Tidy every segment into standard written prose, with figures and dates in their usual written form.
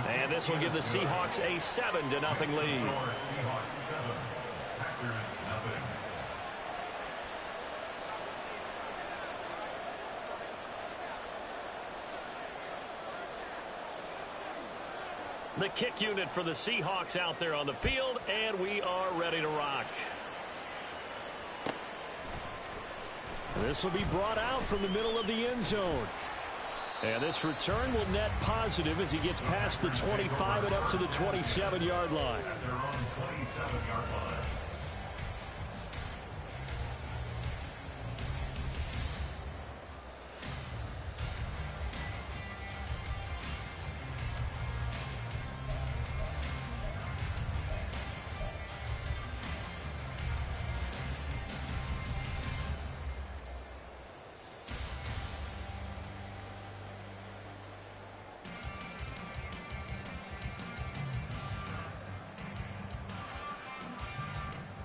And this will give the Seahawks a 7-0 lead. The kick unit for the Seahawks out there on the field, and we are ready to rock. This will be brought out from the middle of the end zone. And this return will net positive as he gets past the 25 and up to the 27-yard line.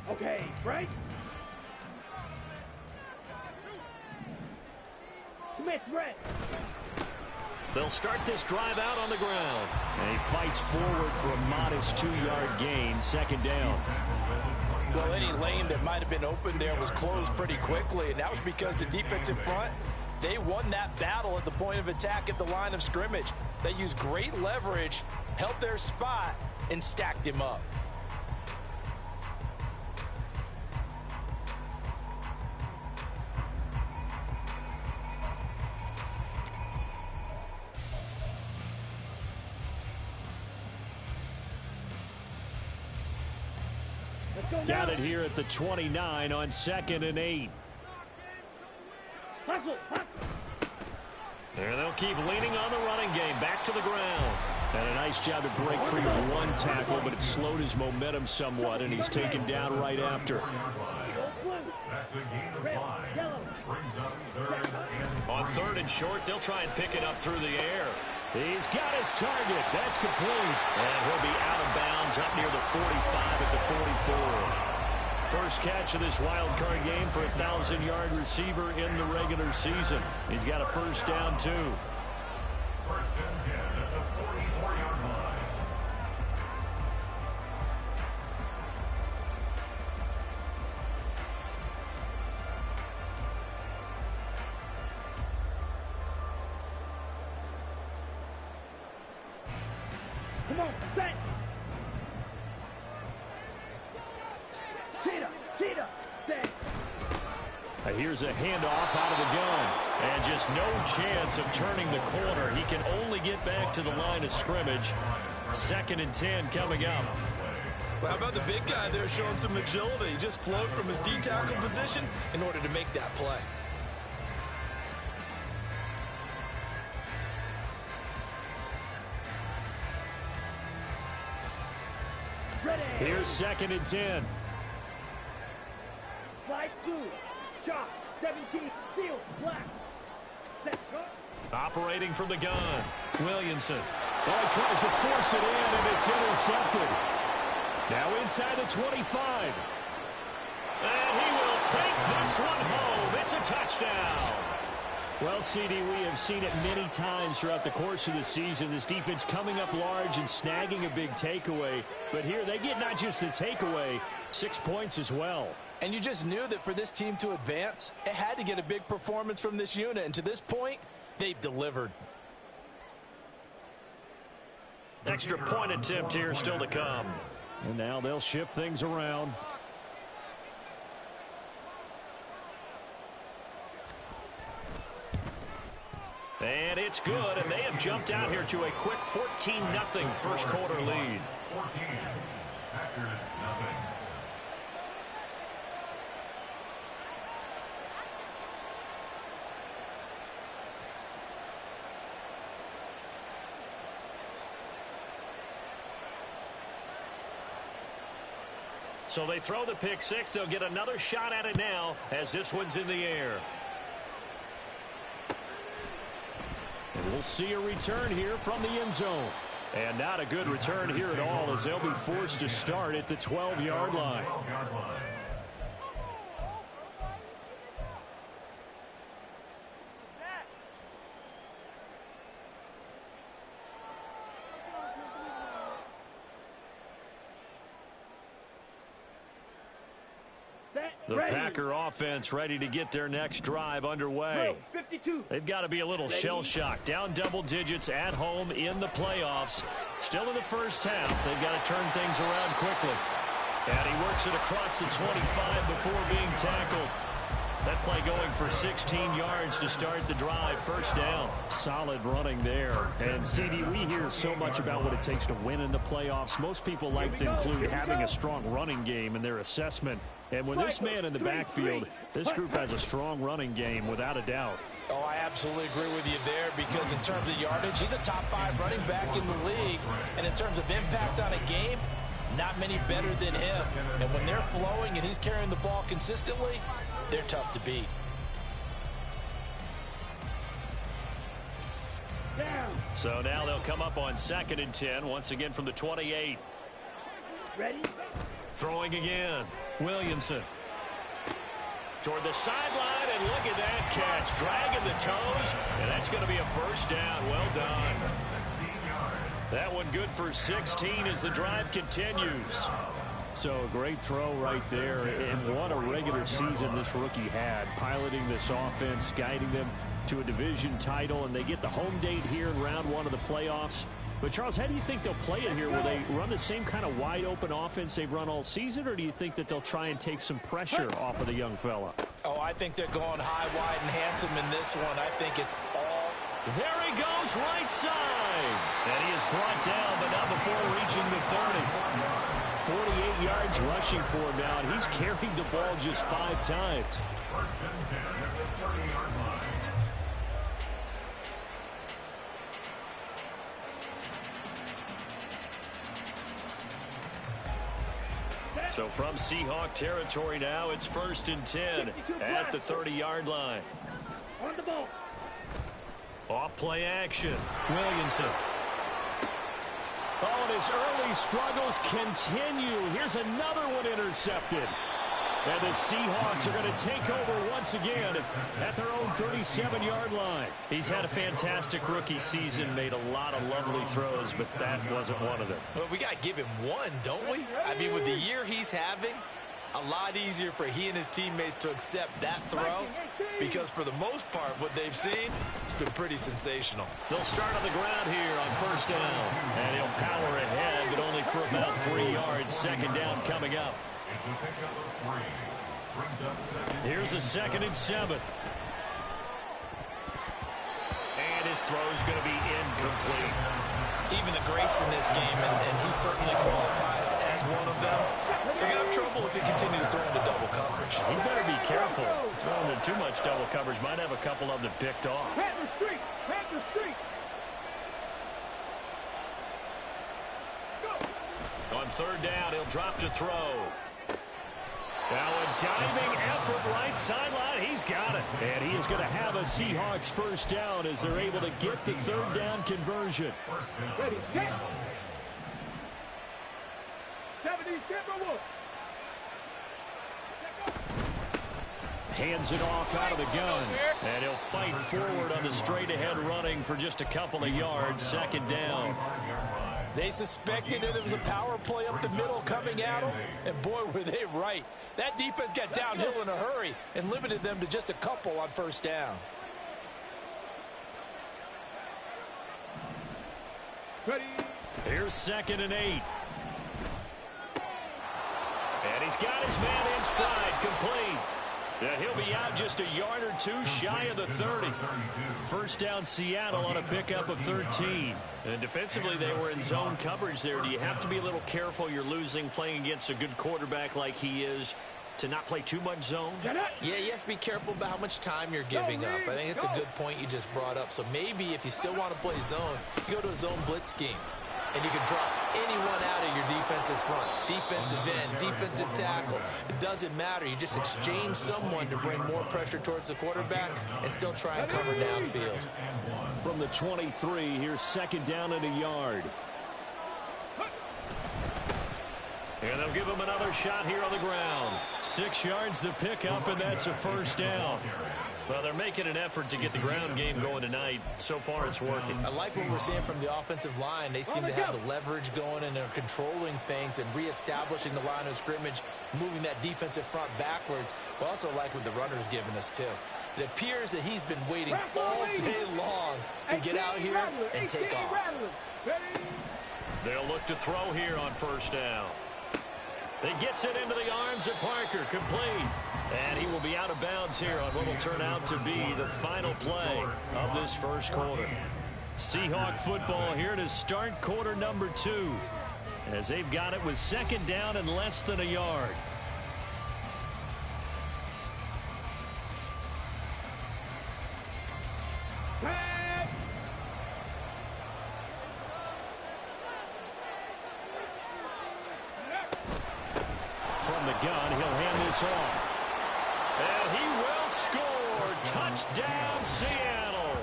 Okay, break. Smith, red. They'll start this drive out on the ground. And he fights forward for a modest 2-yard gain, second down. Well, any lane that might have been open there was closed pretty quickly, and that was because the defensive front, they won that battle at the point of attack at the line of scrimmage. They used great leverage, held their spot, and stacked him up. Got it here at the 29 on 2nd and 8. Hustle, hustle. There they'll keep leaning on the running game. Back to the ground. And a nice job to break free with one tackle, but it slowed his momentum somewhat, and he's taken down right after. On 3rd and short, they'll try and pick it up through the air. He's got his target. That's complete. And he'll be out of bounds up near the 45 at the 44. First catch of this wild card game for a 1,000-yard receiver in the regular season. He's got a first down, too. First and 10 at the 44-yard line. Come on, set. Cheetah, cheetah, set. Here's a handoff out of the gun. And just no chance of turning the corner. He can only get back to the line of scrimmage. 2nd and 10 coming up. Well, how about the big guy there showing some agility? He just float from his D-tackle position in order to make that play. Here's 2nd and 10. Slide through. Chop. 17. Field. Black. Set. Operating from the gun. Williamson. Oh, he tries to force it in, and it's intercepted. Now inside the 25. And he will take this one home. It's a touchdown. Well, CD, we have seen it many times throughout the course of the season. This defense coming up large and snagging a big takeaway. But here they get not just the takeaway, 6 points as well. And you just knew that for this team to advance, it had to get a big performance from this unit. And to this point, they've delivered. Extra point attempt here still to come. And now they'll shift things around. And it's good, and they have jumped out here to a quick 14-0 first quarter lead. 14. Packers, nothing. So they throw the pick six. They'll get another shot at it now as this one's in the air. And we'll see a return here from the end zone. And not a good return here at all as they'll be forced to start at the 12-yard line. The Packer offense ready to get their next drive underway. 52. They've got to be a little shell-shocked. Down double digits at home in the playoffs. Still in the first half. They've got to turn things around quickly. And he works it across the 25 before being tackled. That play going for 16 yards to start the drive. First down. Solid running there. And, CD, we hear so much about what it takes to win in the playoffs. Most people like to include having a strong running game in their assessment. And with this man in the backfield, this group has a strong running game without a doubt. Oh, I absolutely agree with you there because in terms of yardage, he's a top 5 running back in the league. And in terms of impact on a game, not many better than him. And when they're flowing and he's carrying the ball consistently, they're tough to beat. So now they'll come up on 2nd and 10, once again from the 28. Ready? Throwing again. Williamson. Toward the sideline, and look at that catch. Dragging the toes, and that's going to be a first down. Well done. That one good for 16 as the drive continues. So a great throw right there, and what a regular season this rookie had, piloting this offense, guiding them to a division title, and they get the home date here in round 1 of the playoffs. But, Charles, how do you think they'll play it here? Will they run the same kind of wide-open offense they've run all season, or do you think that they'll try and take some pressure off of the young fella? Oh, I think they're going high, wide, and handsome in this one. I think it's all. There he goes, right side. And he is brought down, but not before reaching the 30. 48 yards rushing for him now, and he's carried the ball just 5 times. First and 10 at the 30-yard line. So from Seahawk territory now, it's 1st and 10 at the 30-yard line. On the ball. Off play action. Williamson. Oh, and his early struggles continue. Here's another one intercepted. And the Seahawks are going to take over once again at their own 37-yard line. He's had a fantastic rookie season, made a lot of lovely throws, but that wasn't one of them. Well, we got to give him one, don't we? I mean, with the year he's having, a lot easier for he and his teammates to accept that throw because for the most part, what they've seen, it's been pretty sensational. They'll start on the ground here on 1st down. And he'll power ahead, but only for about 3 yards. 2nd down coming up. Here's a 2nd and 7. And his throw's going to be incomplete. Even the greats in this game, and he certainly qualifies as one of them, they're going to have trouble if they continue to throw into double coverage. He better be careful. Throwing in too much double coverage might have a couple of them picked off. Panther Street! Panther Street! On 3rd down, he'll drop to throw. Now a diving effort right sideline. He's got it. And he is going to have a Seahawks 1st down as they're able to get the 3rd down conversion. Ready, set! 70, Timberwolves! Hands it off out of the gun. And he'll fight forward on the straight-ahead running for just a couple of yards. 2nd down. They suspected that it was a power play up the middle coming at them, and boy, were they right. That defense got downhill in a hurry and limited them to just a couple on 1st down. Ready! Here's 2nd and 8. And he's got his man in stride, complete. Yeah, he'll be out just a yard or 2 shy of the 30. 1st down Seattle on a pickup of 13. And defensively, they were in zone coverage there. Do you have to be a little careful? You're losing playing against a good quarterback like he is to not play too much zone? Yeah, you have to be careful about how much time you're giving up. I think it's a good point you just brought up. So maybe if you still want to play zone, you go to a zone blitz scheme. And you can drop anyone out of your defensive front, defensive end, defensive tackle. It doesn't matter. You just exchange someone to bring more pressure towards the quarterback and still try and cover downfield. From the 23, here's 2nd down and a yard. And they'll give him another shot here on the ground. 6 yards the pickup, and that's a 1st down. Well, they're making an effort to get the ground game going tonight. So far, it's working. I like what we're seeing from the offensive line. They seem to have the leverage going, and they're controlling things and reestablishing the line of scrimmage, moving that defensive front backwards. But also like what the runner's giving us, too. It appears that he's been waiting all day long to get out here and take off. They'll look to throw here on first down. He gets it into the arms of Parker, complete. And he will be out of bounds here on what will turn out to be the final play of this first quarter. Seahawk football here to start quarter number 2, as they've got it with second down and less than a yard. From the gun, he'll hand this off. And he will score. Touchdown, Seattle.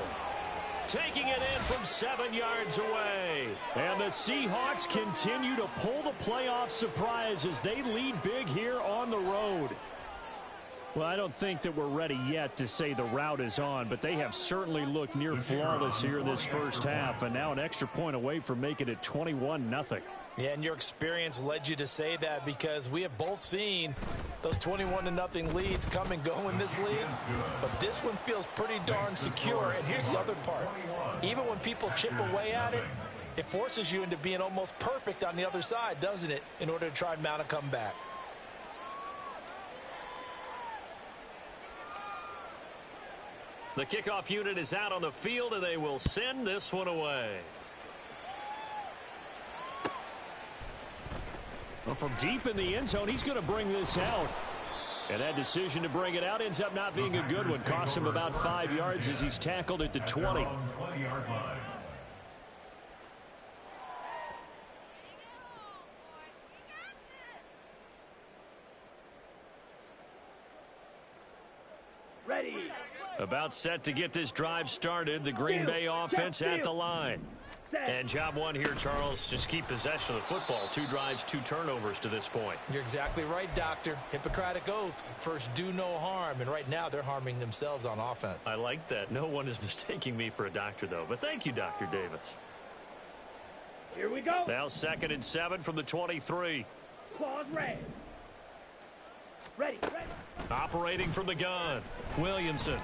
Taking it in from 7 yards away. And the Seahawks continue to pull the playoff surprise as they lead big here on the road. Well, I don't think that we're ready yet to say the route is on, but they have certainly looked near flawless here in this first half, and now an extra point away from making it 21-0. Yeah, and your experience led you to say that, because we have both seen those 21-0 leads come and go in this league. But this one feels pretty darn secure. And here's the other part. Even when people chip away at it, it forces you into being almost perfect on the other side, doesn't it, in order to try and mount a comeback. The kickoff unit is out on the field, and they will send this one away. Well, from deep in the end zone, he's going to bring this out. And that decision to bring it out ends up not being a good one. Cost him about 5 yards as he's tackled at the 20. Ready. About set to get this drive started. The Green Bay offense at the line. And job one here, Charles, just keep possession of the football. 2 drives, 2 turnovers to this point. You're exactly right, Doctor. Hippocratic oath. First, do no harm. And right now, they're harming themselves on offense. I like that. No one is mistaking me for a doctor, though. But thank you, Dr. Davis. Here we go. Now 2nd and 7 from the 23. Claws red. Ready. Operating from the gun, Williamson.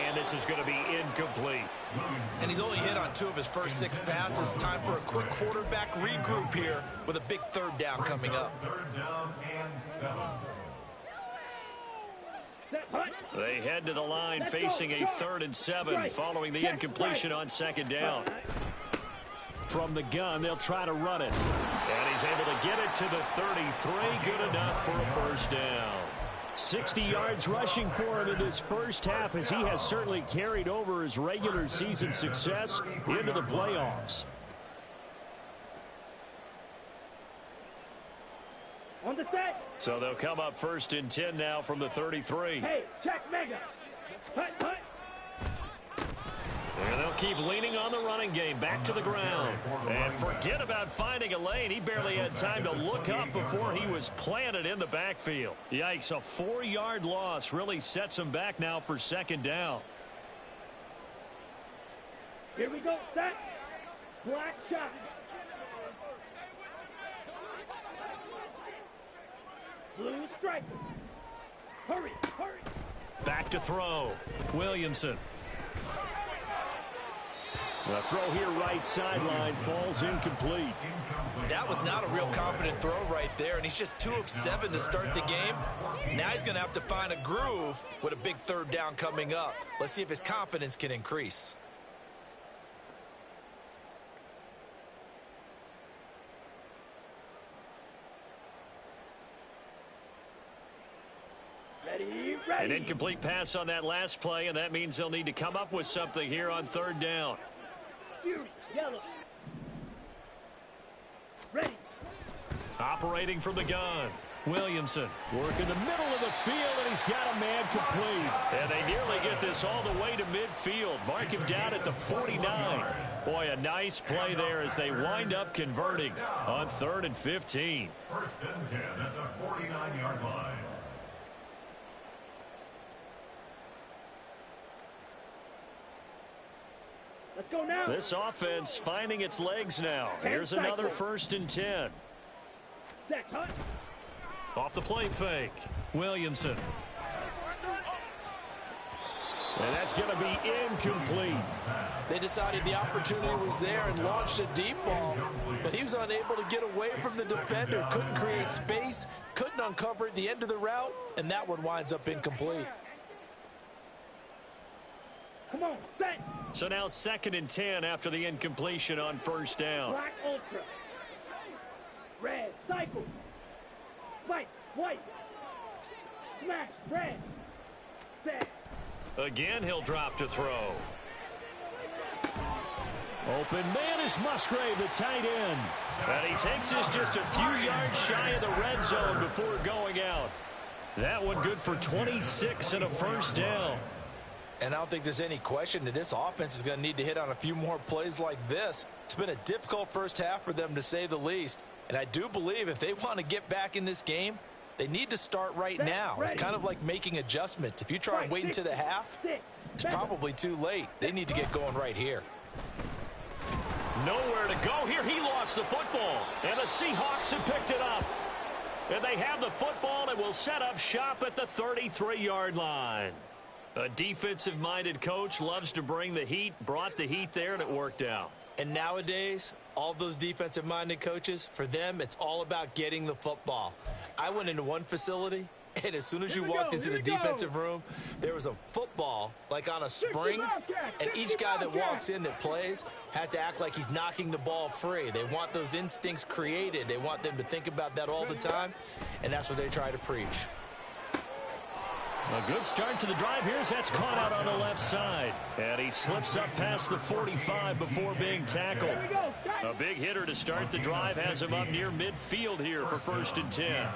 And this is going to be incomplete. And he's only hit on 2 of his first 6 passes. Time for a quick quarterback regroup here with a big 3rd down coming up. 3rd down and 7. They head to the line facing a 3rd and 7 following the incompletion on 2nd down. From the gun, they'll try to run it. And he's able to get it to the 33. Good enough for a first down. 60 yards rushing for him in this first half, as he has certainly carried over his regular season success into the playoffs. On the set. So they'll come up 1st and 10 now from the 33. Hey, check mega. Hut. And they'll keep leaning on the running game, back to the ground. And forget about finding a lane. He barely had time to look up before he was planted in the backfield. Yikes, a 4-yard loss really sets him back now for 2nd down. Here we go, set. Black shot. Blue striker. Hurry. Back to throw. Williamson. The throw here right sideline falls incomplete. That was not a real confident throw right there, and he's just 2 of 7 to start the game. Now he's going to have to find a groove with a big 3rd down coming up. Let's see if his confidence can increase. Ready. An incomplete pass on that last play, and that means they'll need to come up with something here on 3rd down. Yellow. Ready. Operating from the gun, Williamson. Work in the middle of the field, and he's got a man complete. And they nearly get this all the way to midfield. Mark him down at the 49. Boy, a nice play there as they wind up converting on 3rd and 15. 1st and 10 at the 49-yard line. Let's go now. This offense finding its legs now. Here's another 1st and 10. Set, cut. Off the play fake. Williamson. And that's going to be incomplete. They decided the opportunity was there and launched a deep ball, but he was unable to get away from the defender. Couldn't create space, couldn't uncover at the end of the route, and that one winds up incomplete. Come on, set. So now 2nd and 10 after the incompletion on 1st down. Black ultra. Red, cycle. White, white. Smash, red. Set. Again, he'll drop to throw. Open man is Musgrave, the tight end. And he takes this just a few yards shy of the red zone before going out. That one good for 26 and a 1st down. And I don't think there's any question that this offense is going to need to hit on a few more plays like this. It's been a difficult first half for them, to say the least. And I do believe if they want to get back in this game, they need to start right now. It's kind of like making adjustments. If you try and wait until the half, it's probably too late. They need to get going right here. Nowhere to go here. He lost the football. And the Seahawks have picked it up. And they have the football and will set up shop at the 33-yard line. A defensive-minded coach loves to bring the heat, brought the heat there, and it worked out. And nowadays, all those defensive-minded coaches, for them, it's all about getting the football. I went into one facility, and as soon as you walked into the defensive room, there was a football, like on a spring, and each guy that walks in that plays has to act like he's knocking the ball free. They want those instincts created. They want them to think about that all the time, and that's what they try to preach. A good start to the drive. Here's that's caught out on the left side. And he slips up past the 45 before being tackled. A big hitter to start the drive has him up near midfield here for 1st and 10.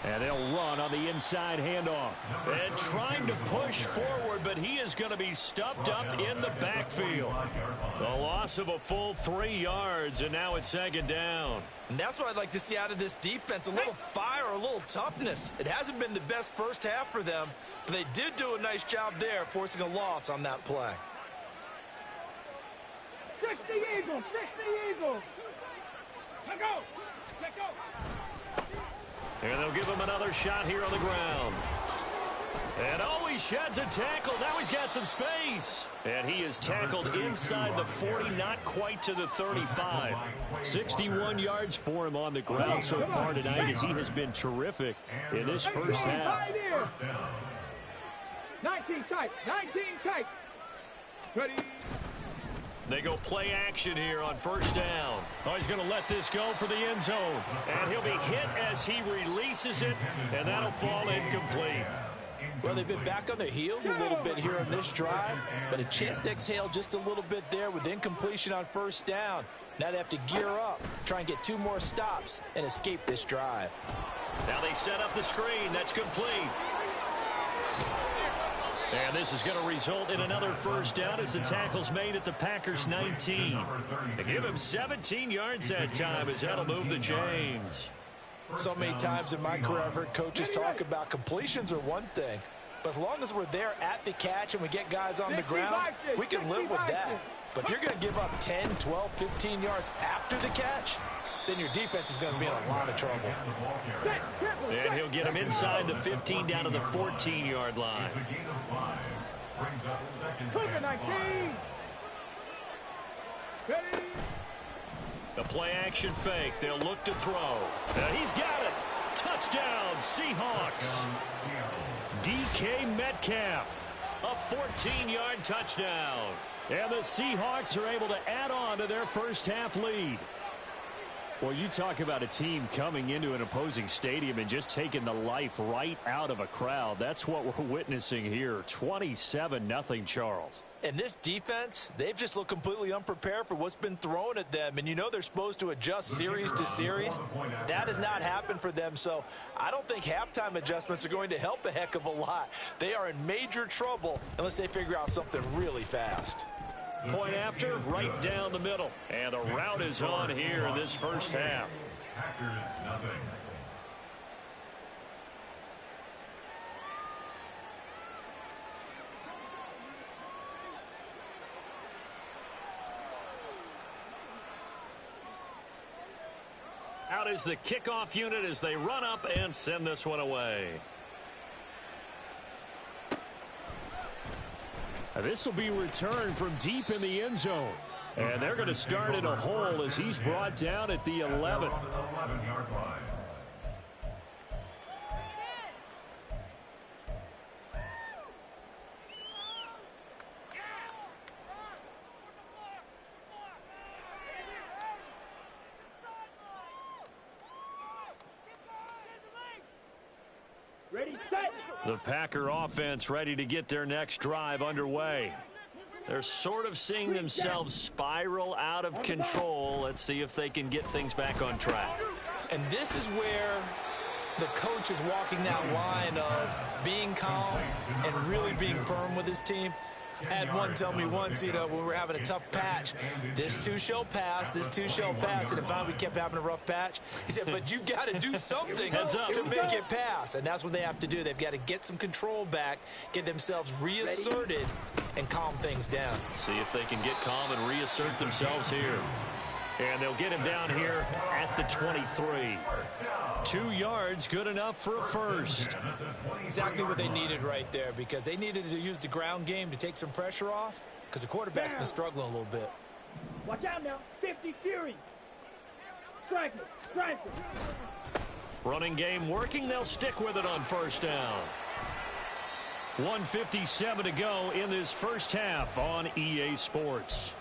And they'll run on the inside handoff. And trying to push forward, but he is going to be stuffed up in the backfield. The loss of a full 3 yards, and now it's 2nd down. And that's what I'd like to see out of this defense, a little fire, a little toughness. It hasn't been the best first half for them, but they did do a nice job there, forcing a loss on that play. Fix the eagle, fix the eagle. Let go, let go. And they'll give him another shot here on the ground. And he sheds a tackle. Now he's got some space. And he is tackled inside the 40, not quite to the 35. 61 yards for him on the ground so far tonight, as he has been terrific in this first half. 19 tight, 19 tight. Ready. They go play action here on 1st down. Oh, he's going to let this go for the end zone. And he'll be hit as he releases it, and that'll fall incomplete. Well, they've been back on their heels a little bit here on this drive, but a chance to exhale just a little bit there with incompletion on 1st down. Now they have to gear up, try and get 2 more stops, and escape this drive. Now they set up the screen. That's complete. And this is going to result in another 1st down as the tackle's made at the Packers' 19. They give him 17 yards that time as that'll move the chains. So many times in my career I've heard coaches talk about completions are one thing, but as long as we're there at the catch and we get guys on the ground, we can live with that. But if you're going to give up 10, 12, 15 yards after the catch, then your defense is going to be in a lot of trouble. And he'll get him inside the 15 down to the 14-yard line. Cougar 19. Ready. The play action fake. They'll look to throw. He's got it. Touchdown, Seahawks. DK Metcalf. A 14-yard touchdown. And the Seahawks are able to add on to their first half lead. Well, you talk about a team coming into an opposing stadium and just taking the life right out of a crowd. That's what we're witnessing here. 27-0, Charles. And this defense, they've just looked completely unprepared for what's been thrown at them. And you know they're supposed to adjust series to series. That has not happened for them. So I don't think halftime adjustments are going to help a heck of a lot. They are in major trouble unless they figure out something really fast. Point after, right down the middle. And the route is on here in this first half. Packers nothing. is the kickoff unit as they run up and send this one away. This will be returned from deep in the end zone. And they're going to start in a hole as he's brought down at the 11. Ready, set. The Packer offense ready to get their next drive underway. They're sort of seeing themselves spiral out of control. Let's see if they can get things back on track. And this is where the coach is walking that line of being calm and really being firm with his team. I had one tell me once, you know, when we were having a tough patch, this too shall pass, this too shall pass. And if we kept having a rough patch, he said, but you've got to do something to make it pass. And that's what they have to do. They've got to get some control back, get themselves reasserted, and calm things down. See if they can get calm and reassert themselves here. And they'll get him down here at the 23. 2 yards, good enough for a first. Exactly what they needed right there, because they needed to use the ground game to take some pressure off, because the quarterback's been struggling a little bit. Watch out now. 50 Fury. Striker. Striker. Running game working. They'll stick with it on first down. 1:57 to go in this first half on EA Sports.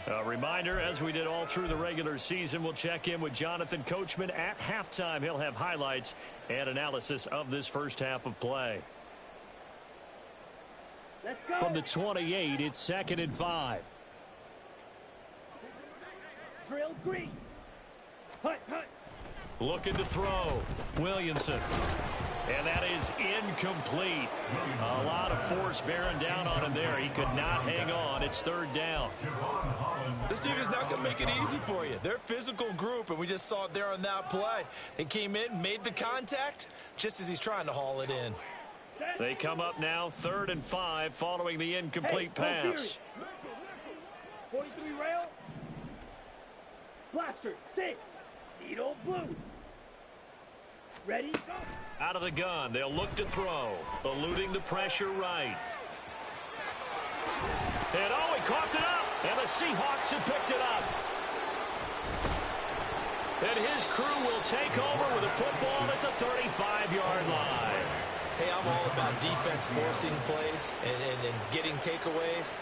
A reminder, as we did all through the regular season, we'll check in with Jonathan Coachman at halftime. He'll have highlights and analysis of this first half of play. Let's go. From the 28, it's 2nd and 5. Drill green. Hut, hut. Looking to throw. Williamson. And that is incomplete. A lot of force bearing down on him there. He could not hang on. It's 3rd down. This team is not going to make it easy for you. They're a physical group, and we just saw it there on that play. They came in, made the contact, just as he's trying to haul it in. They come up now 3rd and 5 following the incomplete pass. 43 rail. Blaster, 6. Needle blue. Ready, go. Out of the gun, they'll look to throw. Eluding the pressure right. And oh, he coughed it up. And the Seahawks have picked it up. And his crew will take over with a football at the 35-yard line. Hey, I'm all about defense forcing plays and getting takeaways.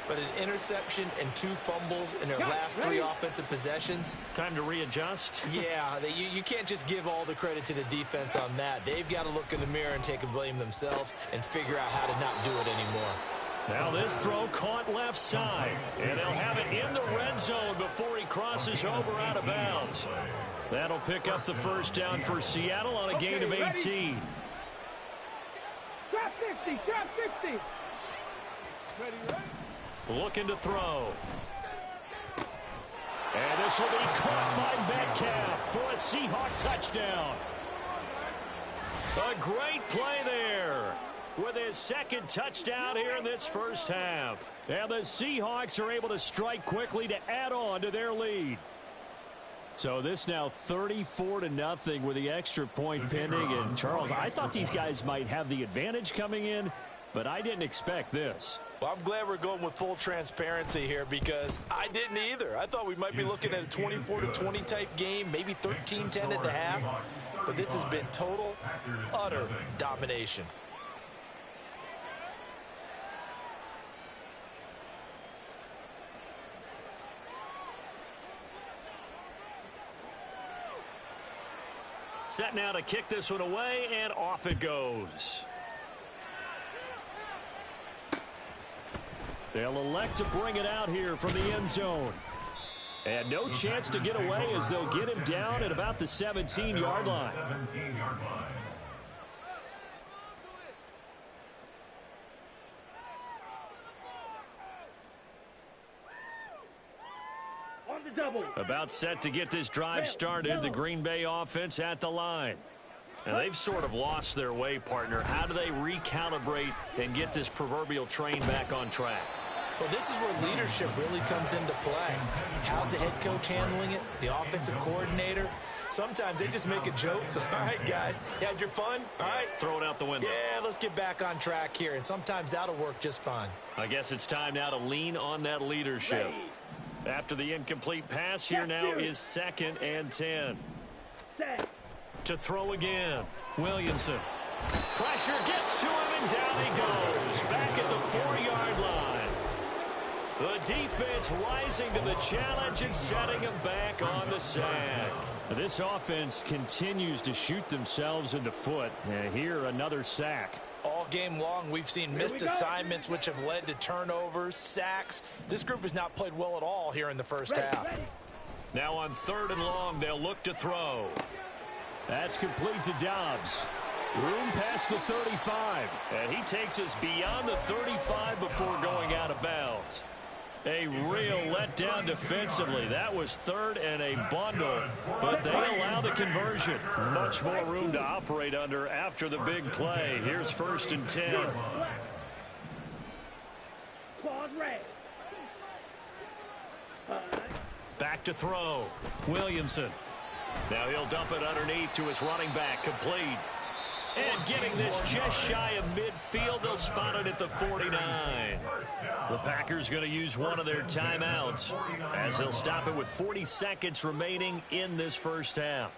But an interception and 2 fumbles in their last 3 offensive possessions. Time to readjust. Yeah, you can't just give all the credit to the defense on that. They've got to look in the mirror and take the blame themselves and figure out how to not do it anymore. Now this throw caught left side. And they'll have it in the red zone before he crosses over out of bounds. That'll pick up the first down for Seattle on a gain of 18. Trap 50, trap 50. Ready, ready. Looking to throw. And this will be caught by Metcalf for a Seahawk touchdown. A great play there with his 2nd touchdown here in this first half. And the Seahawks are able to strike quickly to add on to their lead. So this now 34-0 with the extra point pending. And Charles, I thought these guys might have the advantage coming in, but I didn't expect this. Well, I'm glad we're going with full transparency here, because I didn't either. I thought we might be looking at a 24-20 type game, maybe 13-10 at the half. But this has been total, utter domination. Set now to kick this one away, and off it goes. They'll elect to bring it out here from the end zone. And no chance to get away as they'll get him down at about the 17-yard line. On the double. About set to get this drive started, the Green Bay offense at the line. And they've sort of lost their way, partner. How do they recalibrate and get this proverbial train back on track? Well, this is where leadership really comes into play. How's the head coach handling it? The offensive coordinator? Sometimes they just make a joke. All right, guys, you had your fun? All right. Throw it out the window. Yeah, let's get back on track here, and sometimes that'll work just fine. I guess it's time now to lean on that leadership. After the incomplete pass, here now is 2nd and 10. To throw again, Williamson. Pressure gets to him, and down he goes. Back at the 40-yard line. The defense rising to the challenge and setting him back on the sack. This offense continues to shoot themselves in the foot. And here, another sack. All game long, we've seen missed assignments which have led to turnovers, sacks. This group has not played well at all here in the first half. Now on 3rd and long, they'll look to throw. That's complete to Dobbs. Room past the 35. And he takes us beyond the 35 before going out of bounds. A real letdown defensively. That was 3rd and a bundle, but they allow the conversion. Much more room to operate under after the big play. Here's 1st and 10. Back to throw. Williamson. Now he'll dump it underneath to his running back. Complete. And getting this just shy of midfield, they'll spot it at the 49. The Packers going to use one of their timeouts as they'll stop it with 40 seconds remaining in this first half.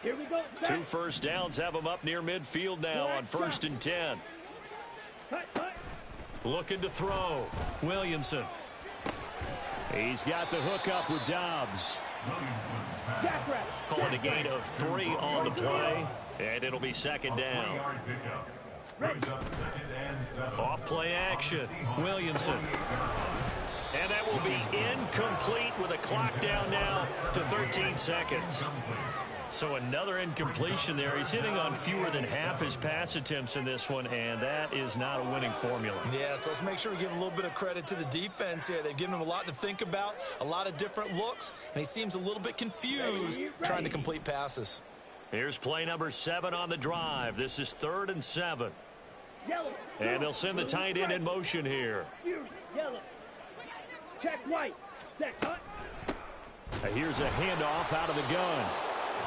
Here we go. 2 first downs have them up near midfield now on 1st and 10. Looking to throw. Williamson. He's got the hook up with Dobbs. Calling a gain of 3 on the play, and it'll be 2nd down. Off play action. Williamson. And that will be incomplete with a clock down now to 13 seconds. So another incompletion there. He's hitting on fewer than half his pass attempts in this one, and that is not a winning formula. Yeah, so let's make sure we give a little bit of credit to the defense here. They've given him a lot to think about, a lot of different looks, and he seems a little bit confused trying to complete passes. Here's play number 7 on the drive. This is 3rd and 7. And they'll send the tight end in motion here. Check right. Set cut. Here's a handoff out of the gun.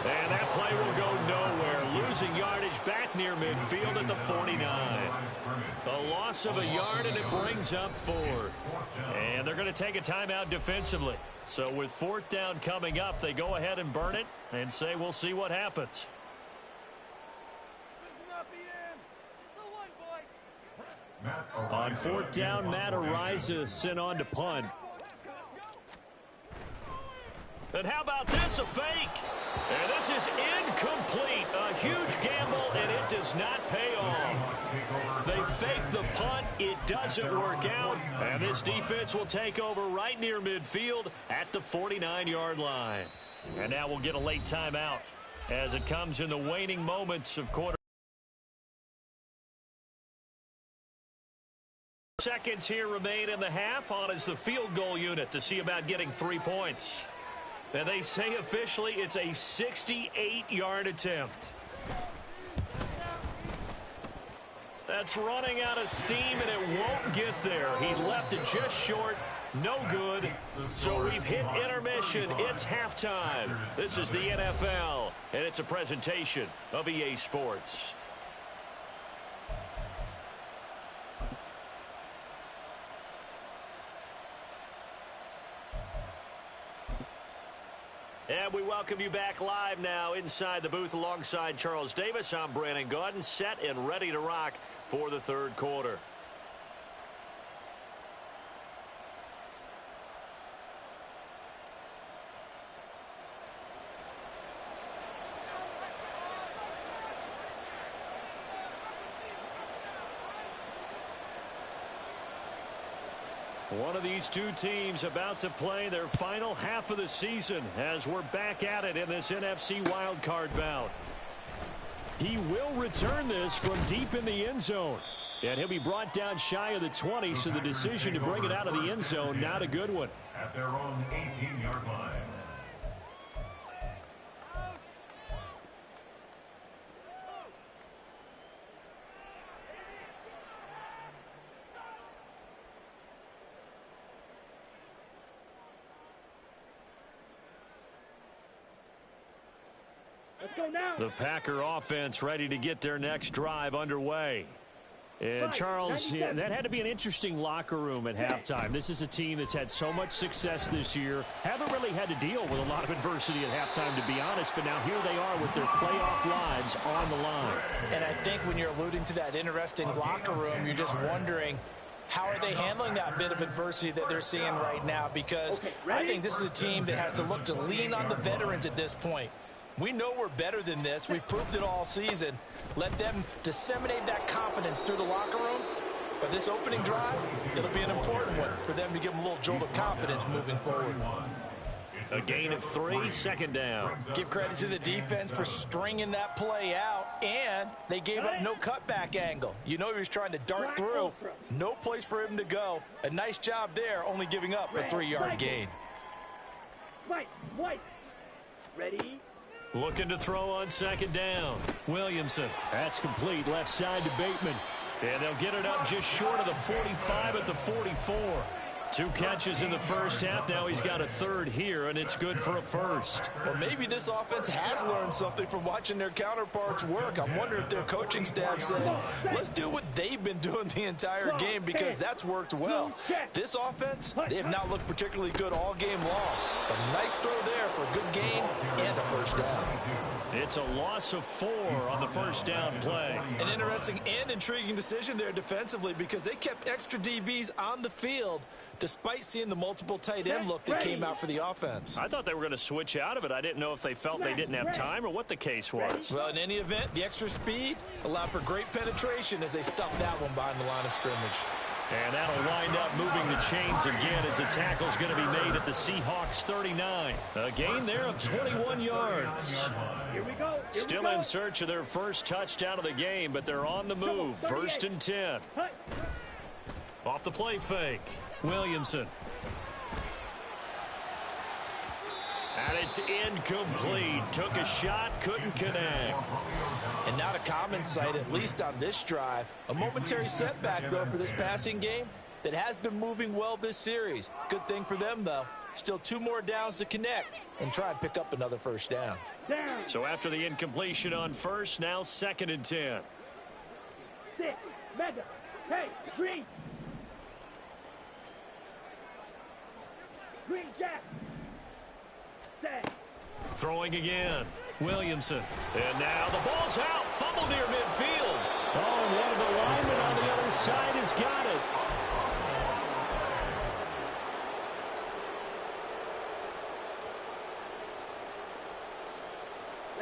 And that play will go nowhere. Losing yardage back near midfield at the 49. A loss of a yard, and it brings up 4th. And they're going to take a timeout defensively. So with 4th down coming up, they go ahead and burn it and say we'll see what happens. On 4th down, Matt Ariza sent on to punt. And how about this, a fake? And this is incomplete. A huge gamble, and it does not pay off. They fake the punt. It doesn't work out. And this defense will take over right near midfield at the 49-yard line. And now we'll get a late timeout as it comes in the waning moments of quarter. Seconds here remain in the half. On is the field goal unit to see about getting 3 points. And they say officially it's a 68-yard attempt. That's running out of steam, and it won't get there. He left it just short. No good. So we've hit intermission. It's halftime. This is the NFL, and it's a presentation of EA Sports. And we welcome you back live now inside the booth alongside Charles Davis. I'm Brandon Gaudin, set and ready to rock for the 3rd quarter. One of these two teams about to play their final half of the season as we're back at it in this NFC wildcard bout. He will return this from deep in the end zone. And he'll be brought down shy of the 20, so the decision to bring it out of the end zone, not a good one. At their own 18-yard line. go now. The Packer offense ready to get their next drive underway. And Charles, that had to be an interesting locker room at halftime. This is a team that's had so much success this year. Haven't really had to deal with a lot of adversity at halftime, to be honest. But now here they are with their playoff lives on the line. And I think when you're alluding to that interesting locker room, you're just wondering, how are they handling that bit of adversity that they're seeing right now? Because I think this is a team that has to look to lean on the veterans at this point. We know we're better than this. We've proved it all season. Let them disseminate that confidence through the locker room. But this opening drive, it'll be an important one for them to give them a little jolt of confidence moving forward. A gain of 3, second down. Give credit to the defense for stringing that play out, and they gave up no cutback angle. You know he was trying to dart through. No place for him to go. A nice job there, only giving up a 3-yard gain. White. Ready? Looking to throw on second down. Williamson. That's complete. Left side to Bateman. And they'll get it up just short of the 45 at the 44. 2 catches in the first half. Now he's got a third here, and it's good for a first. Well, maybe this offense has learned something from watching their counterparts work. I'm wondering if their coaching staff said, let's do what they've been doing the entire game, because that's worked well. This offense, they have not looked particularly good all game long. A nice throw there for a good gain and a first down. It's a loss of 4 on the first down play. An interesting and intriguing decision there defensively, because they kept extra DBs on the field despite seeing the multiple tight end look that came out for the offense. I thought they were going to switch out of it. I didn't know if they felt they didn't have time or what the case was. Well, in any event, the extra speed allowed for great penetration as they stuffed that one behind the line of scrimmage. And that'll wind up moving the chains again as the tackle's going to be made at the Seahawks 39. A gain there of 21 yards. Here we go. Still in search of their first touchdown of the game, but they're on the move. First and 10. Off the play fake. Williamson. And it's incomplete. Took a shot, couldn't connect. And not a common sight, at least on this drive. A momentary setback, though, for this passing game that has been moving well this series. Good thing for them, though. Still 2 more downs to connect and try and pick up another first down. So after the incompletion on first, now second and 10. 6, mega, hey, green. Green Jack. Set. Throwing again. Williamson. And now the ball's out. Fumble near midfield. Oh, and one of the linemen on the other side has got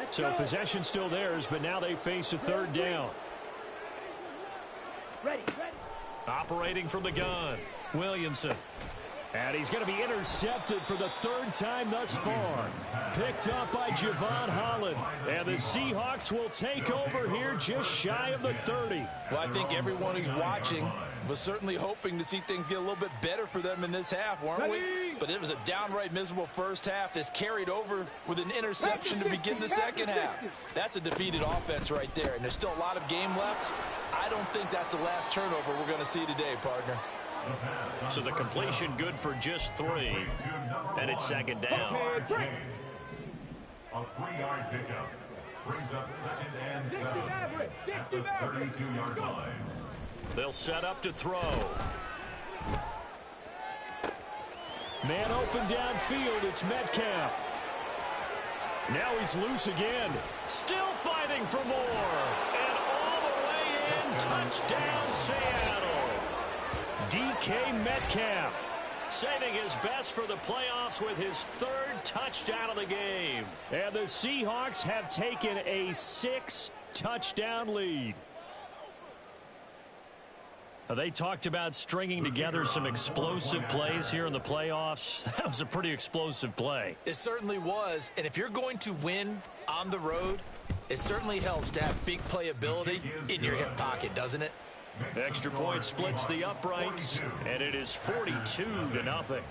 it. So possession still theirs, but now they face a third down. Ready. Operating from the gun. Williamson. And he's going to be intercepted for the 3rd time thus far. Picked up by Javon Holland. And the Seahawks will take over here just shy of the 30. Well, I think everyone who's watching was certainly hoping to see things get a little bit better for them in this half, weren't we? But it was a downright miserable first half. This carried over with an interception to begin the second half. That's a defeated offense right there. And there's still a lot of game left. I don't think that's the last turnover we're going to see today, partner. So the completion good for just 3. And it's second down. A 3-yard pickup brings up second and 7 at the 32-yard line. They'll set up to throw. Man open downfield. It's Metcalf. Now he's loose again. Still fighting for more. And all the way in. Touchdown, Seattle. DK Metcalf saving his best for the playoffs with his 3rd touchdown of the game. And the Seahawks have taken a 6-touchdown lead. They talked about stringing together some explosive plays here in the playoffs. That was a pretty explosive play. It certainly was. And if you're going to win on the road, it certainly helps to have big playability in your hip pocket, doesn't it? Extra point splits the uprights, and it is 42-0.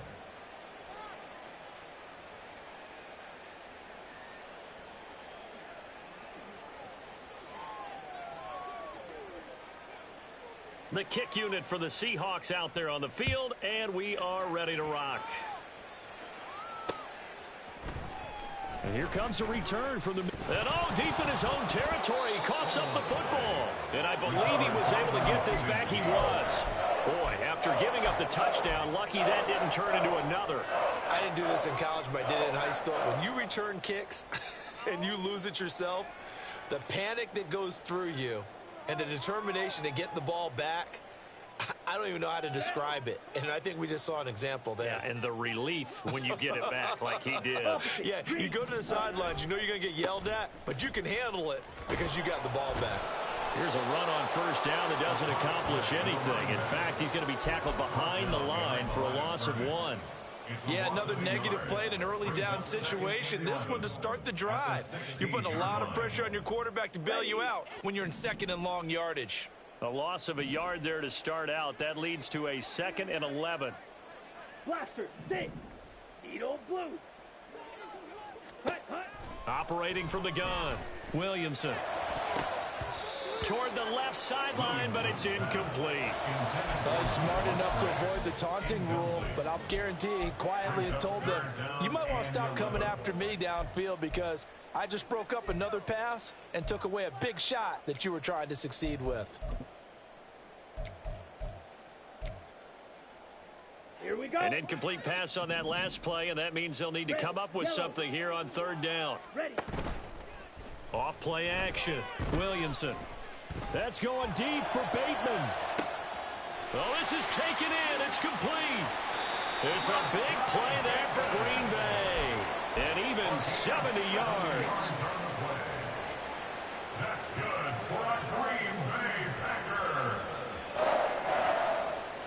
The kick unit for the Seahawks out there on the field, and we are ready to rock. And here comes a return from the... And deep in his own territory, he coughs up the football. And I believe he was able to get this back. He was. Boy, after giving up the touchdown, lucky that didn't turn into another. I didn't do this in college, but I did it in high school. When you return kicks and you lose it yourself, the panic that goes through you and the determination to get the ball back, I don't even know how to describe it. And I think we just saw an example there. Yeah, and the relief when you get it back like he did. Yeah, you go to the sidelines, you know you're going to get yelled at, but you can handle it because you got the ball back. Here's a run on first down that doesn't accomplish anything. In fact, he's going to be tackled behind the line for a loss of 1. Yeah, another negative play in an early down situation. This one to start the drive. You're putting a lot of pressure on your quarterback to bail you out when you're in second and long yardage. A loss of a yard there to start out. That leads to a 2nd and 11. Blaster, sit. Needle blue. Hut, hut. Operating from the gun, Williamson. Toward the left sideline, but it's incomplete. Well, he's smart enough to avoid the taunting rule, but I'll guarantee he quietly has told them, you might want to stop coming after me downfield because I just broke up another pass and took away a big shot that you were trying to succeed with. Here we go. An incomplete pass on that last play, and that means they'll need to come up with something here on 3rd down. Ready. Off play action, Williamson. That's going deep for Bateman. Oh, this is taken in. It's complete. It's a big play there for Green Bay. And even 70 yards. That's good for a Green Bay Packer.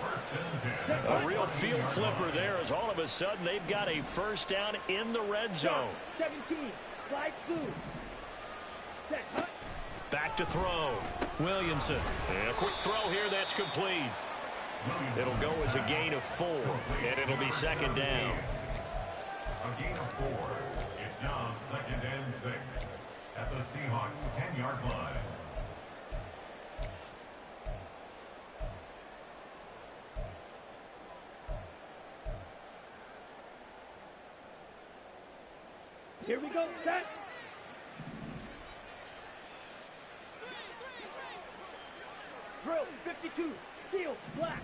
First and 10. A real field flipper there as all of a sudden they've got a first down in the red zone. 17. Slide through. Set. Hut. Back to throw. Williamson. And a quick throw here that's complete. It'll go as a gain of 4, and it'll be 2nd down. A gain of 4. It's now 2nd and 6 at the Seahawks 10-yard line. Here we go. Set. Drill 52. Seal black.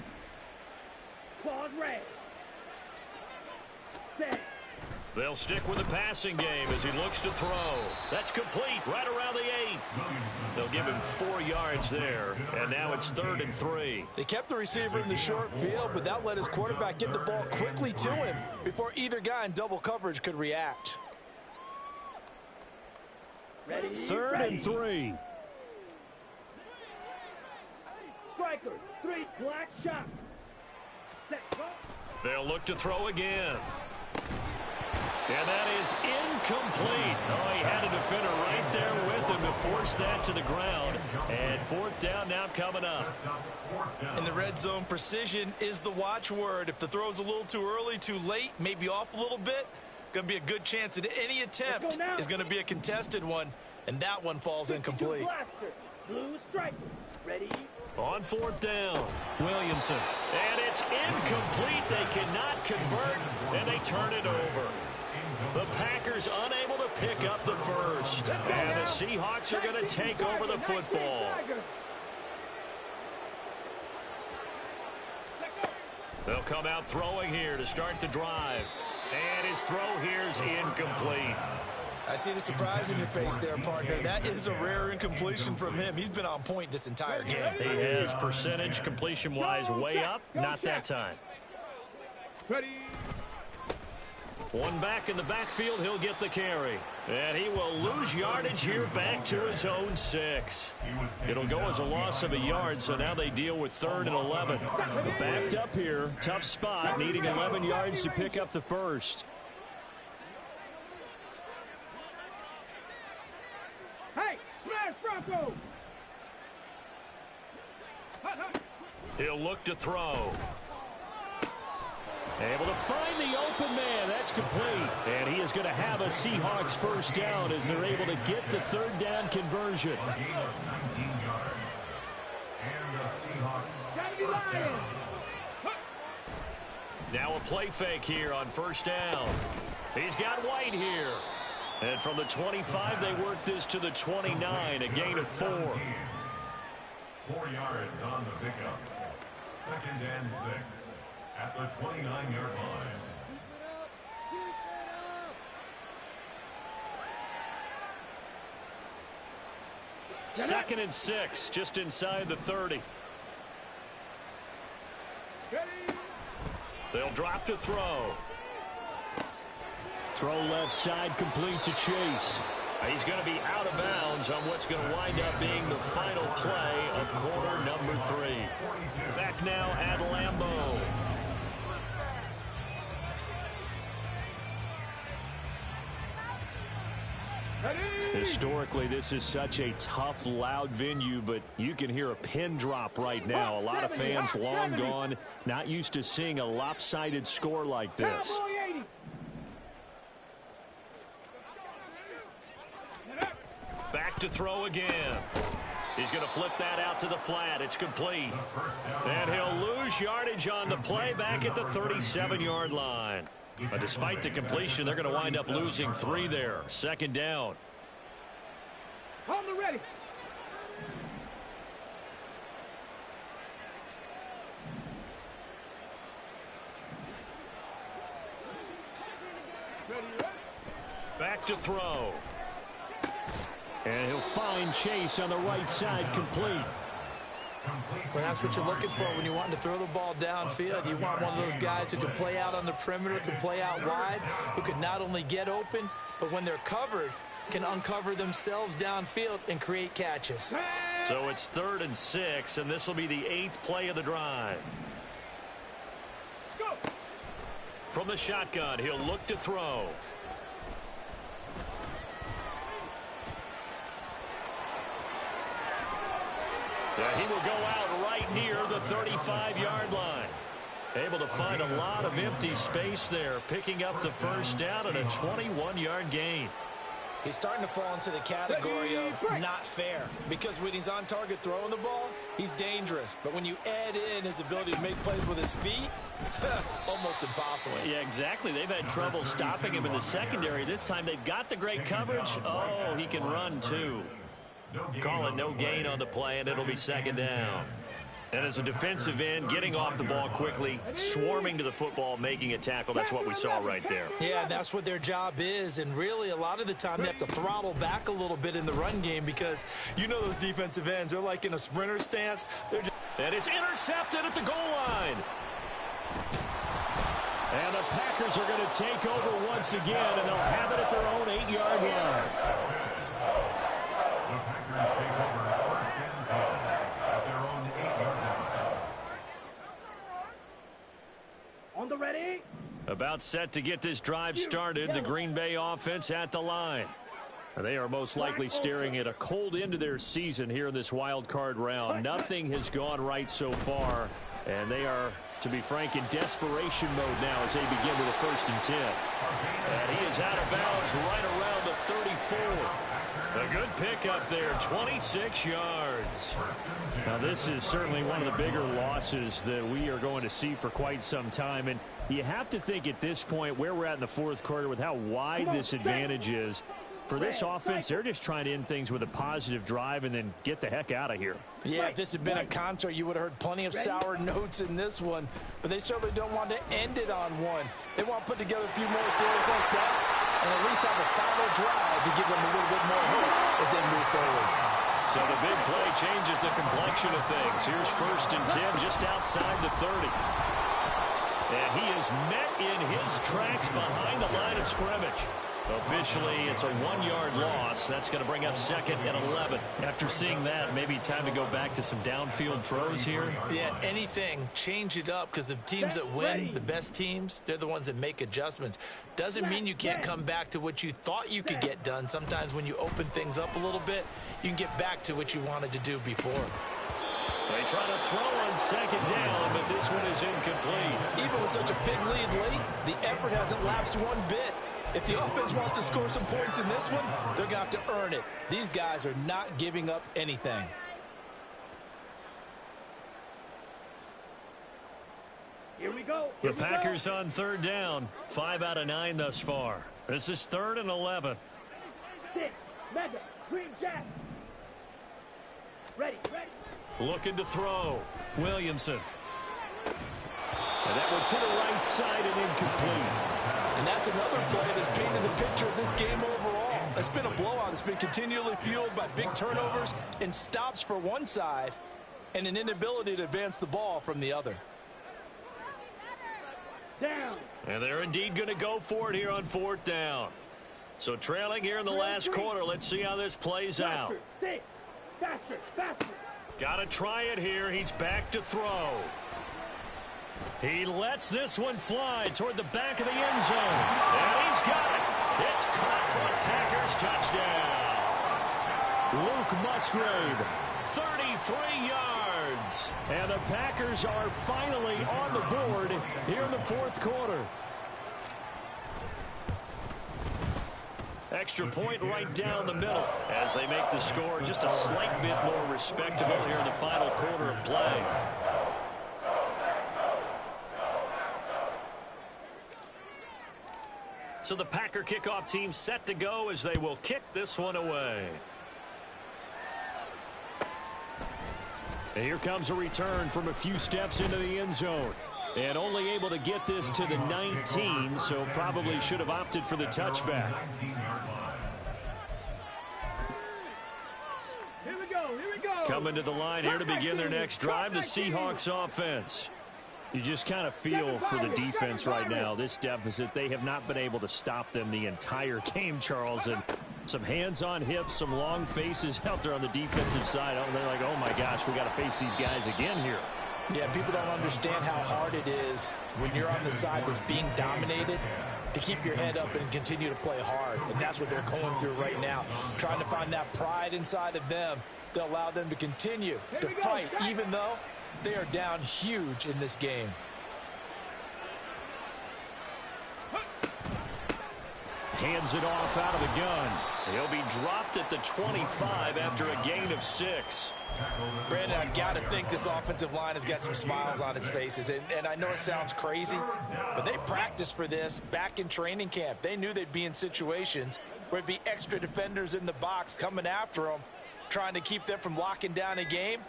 Claws red. Set. They'll stick with the passing game as he looks to throw. That's complete right around the 8. They'll give him 4 yards there, and now it's 3rd and 3. They kept the receiver in the short field, but that let his quarterback get the ball quickly to him before either guy in double coverage could react. Ready. 3rd and 3. Striker 3. Black shot. Set. Go. They'll look to throw again. And that is incomplete. Oh, he had a defender right there with him to force that to the ground. And 4th down now coming up. In the red zone, precision is the watchword. If the throw's a little too early, too late, maybe off a little bit, going to be a good chance that any attempt is going to be a contested one, and that one falls incomplete. Blaster. Blue striker. Ready. On 4th down, Williamson. And it's incomplete. They cannot convert, and they turn it over. The Packers unable to pick up the first. And the Seahawks are going to take over the football. They'll come out throwing here to start the drive. And his throw here is incomplete. I see the surprise in your face there, partner. That is a rare incompletion from him. He's been on point this entire game. He has percentage completion-wise way up. Not that time. Ready. One back in the backfield, he'll get the carry. And he will lose yardage here back to his own 6. It'll go as a loss of a yard, so now they deal with 3rd and 11. Backed up here, tough spot, needing 11 yards to pick up the first. Hey, smash Bronco. He'll look to throw. Able to find the open man. That's complete. And he is going to have a Seahawks first down as they're able to get the 3rd down conversion. A gain of 19 yards. And the Seahawks. Now a play fake here on 1st down. He's got White here. And from the 25, they work this to the 29, a gain of 4. 4 yards on the pickup. 2nd and 6 at the 29-yard line. Second and 6, just inside the 30. They'll drop to throw. Throw left side, complete to Chase. He's going to be out of bounds on what's going to wind up being the final play of quarter number 3. Back now at Lambeau. Historically, this is such a tough, loud venue, but you can hear a pin drop right now. A lot of fans long gone, not used to seeing a lopsided score like this. Back to throw again. He's going to flip that out to the flat. It's complete. And he'll lose yardage on the play back at the 37-yard line. But despite the completion, they're going to wind up losing 3 there. 2nd down. On the ready. Back to throw. And he'll find Chase on the right side, complete. Well, that's what you're looking for when you want to throw the ball downfield. You want one of those guys who can play out on the perimeter, can play out wide, who can not only get open, but when they're covered, can uncover themselves downfield and create catches. So it's 3rd and 6, and this will be the 8th play of the drive. From the shotgun, he'll look to throw. He will go out right near the 35-yard line. Able to find a lot of empty space there, picking up the 1st down and a 21-yard gain. He's starting to fall into the category of not fair, because when he's on target throwing the ball, he's dangerous. But when you add in his ability to make plays with his feet, almost impossible. Yeah, exactly. They've had trouble stopping him in the secondary. This time they've got the great coverage. Oh, he can run too. Call it no gain on the play, and it'll be 2nd down. And as a defensive end, getting off the ball quickly, swarming to the football, making a tackle, that's what we saw right there. Yeah, that's what their job is, and really a lot of the time they have to throttle back a little bit in the run game because you know those defensive ends, they're like in a sprinter stance. And it's intercepted at the goal line. And the Packers are going to take over once again, and they'll have it at their own 8-yard line. The Packers take over 1st and 10 at their own 8-yard line. On the ready. About set to get this drive started, the Green Bay offense at the line. They are most likely staring at a cold end to their season here in this wild card round. Nothing has gone right so far, and they are, to be frank, in desperation mode now as they begin with a 1st and 10. And he is out of bounds right around the 34. A good pickup there, 26 yards. Now, this is certainly one of the bigger losses that we are going to see for quite some time. And you have to think at this point where we're at in the 4th quarter with how wide this advantage is. For this offense, they're just trying to end things with a positive drive and then get the heck out of here. Yeah, if this had been a concert, you would have heard plenty of sour notes in this one. But they certainly don't want to end it on one. They want to put together a few more throws like that and at least have a final drive to give them a little bit more hope as they move forward. So the big play changes the complexion of things. Here's 1st and 10 just outside the 30. And he is met in his tracks behind the line of scrimmage. Officially, it's a 1-yard loss. That's going to bring up 2nd and 11. After seeing that, maybe time to go back to some downfield throws here. Yeah, anything. Change it up because the teams that win, the best teams, they're the ones that make adjustments. Doesn't mean you can't come back to what you thought you could get done. Sometimes when you open things up a little bit, you can get back to what you wanted to do before. They try to throw on 2nd down, but this one is incomplete. Even with such a big lead late, the effort hasn't lapsed one bit. If the offense wants to score some points in this one, they're going to have to earn it. These guys are not giving up anything. Here we go. The Packers on 3rd down. 5 out of 9 thus far. This is 3rd and 11. 6, Mega, Green Jack. Ready. Looking to throw. Williamson. And that one to the right side and incomplete. And that's another play that's painted the picture of this game overall. It's been a blowout. It's been continually fueled by big turnovers and stops for one side and an inability to advance the ball from the other. Down. And they're indeed going to go for it here on 4th down. So trailing here in the last quarter. Let's see how this plays out. 6, faster. Got to try it here. He's back to throw. He lets this one fly toward the back of the end zone. And he's got it. It's caught for a Packers touchdown. Luke Musgrave, 33 yards. And the Packers are finally on the board here in the 4th quarter. Extra point right down the middle as they make the score just a slight bit more respectable here in the final quarter of play. So the Packer kickoff team set to go as they will kick this one away. And here comes a return from a few steps into the end zone. And only able to get this to the 19, so probably should have opted for the touchback. Here we go. Coming to the line here to begin their next drive, the Seahawks offense. You just kind of feel for the defense right now, this deficit. They have not been able to stop them the entire game, Charles. And some hands on hips, some long faces out there on the defensive side. They're like, oh, my gosh, we got to face these guys again here. Yeah, people don't understand how hard it is when you're on the side that's being dominated to keep your head up and continue to play hard. And that's what they're going through right now, trying to find that pride inside of them to allow them to continue to fight, even though they are down huge in this game. Hands it off out of the gun. He'll be dropped at the 25 after a gain of 6. Brandon, I've got to think this offensive line has got some smiles on its faces. And I know it sounds crazy, but they practiced for this back in training camp. They knew they'd be in situations where it'd be extra defenders in the box coming after them, trying to keep them from locking down a game.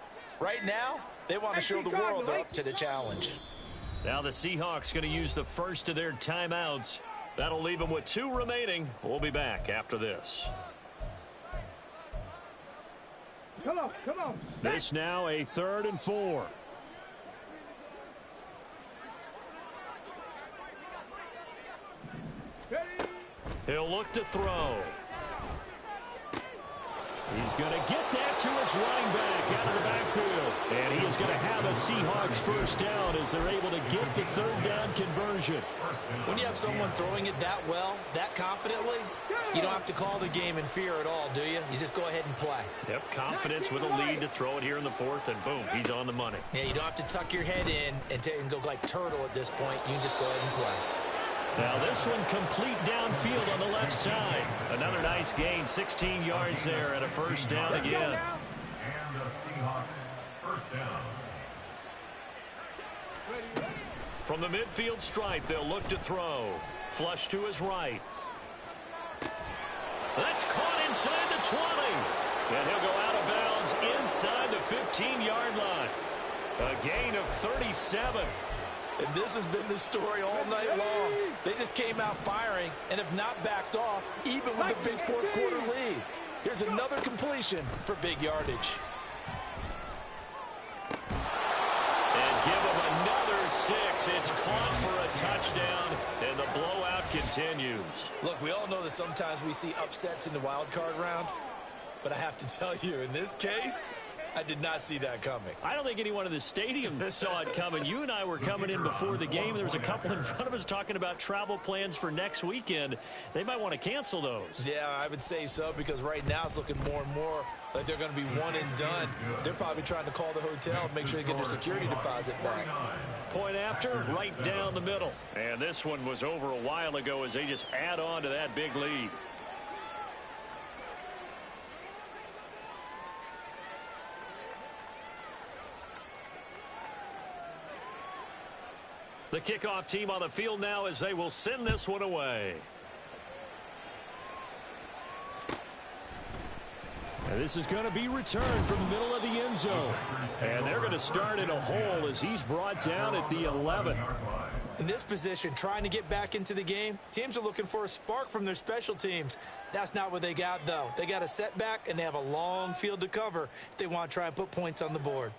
Right now, they want to show the world they're up to the challenge. Now the Seahawks going to use the first of their timeouts. That'll leave them with 2 remaining. We'll be back after this. Come on. This now a 3rd and 4. Ready. He'll look to throw. He's going to get that to his running back out of the backfield. And he is going to have a Seahawks first down as they're able to get the 3rd down conversion. When you have someone throwing it that well, that confidently, you don't have to call the game in fear at all, do you? You just go ahead and play. Yep, confidence with a lead to throw it here in the 4th, and boom, he's on the money. Yeah, you don't have to tuck your head in and go like turtle at this point. You can just go ahead and play. Now this one complete downfield on the left side. Another nice gain, 16 yards there and a first down again. And the Seahawks first down. From the midfield stripe, they'll look to throw. Flush to his right. That's caught inside the 20. And he'll go out of bounds inside the 15-yard line. A gain of 37. And this has been the story all night long. They just came out firing and have not backed off, even with a big 4th quarter lead. Here's another completion for big yardage. And give him another 6. It's caught for a touchdown, and the blowout continues. Look, we all know that sometimes we see upsets in the wild card round, but I have to tell you, in this case, I did not see that coming. I don't think anyone in the stadium saw it coming. You and I were coming in before the game. There was a couple in front of us talking about travel plans for next weekend. They might want to cancel those. Yeah, I would say so, because right now it's looking more and more like they're going to be one and done. They're probably trying to call the hotel and make sure they get their security deposit back. Point after, right down the middle. And this one was over a while ago as they just add on to that big lead. The kickoff team on the field now as they will send this one away. And this is going to be returned from the middle of the end zone. And they're going to start in a hole as he's brought down at the 11. In this position, trying to get back into the game, teams are looking for a spark from their special teams. That's not what they got, though. They got a setback, and they have a long field to cover if they want to try and put points on the board.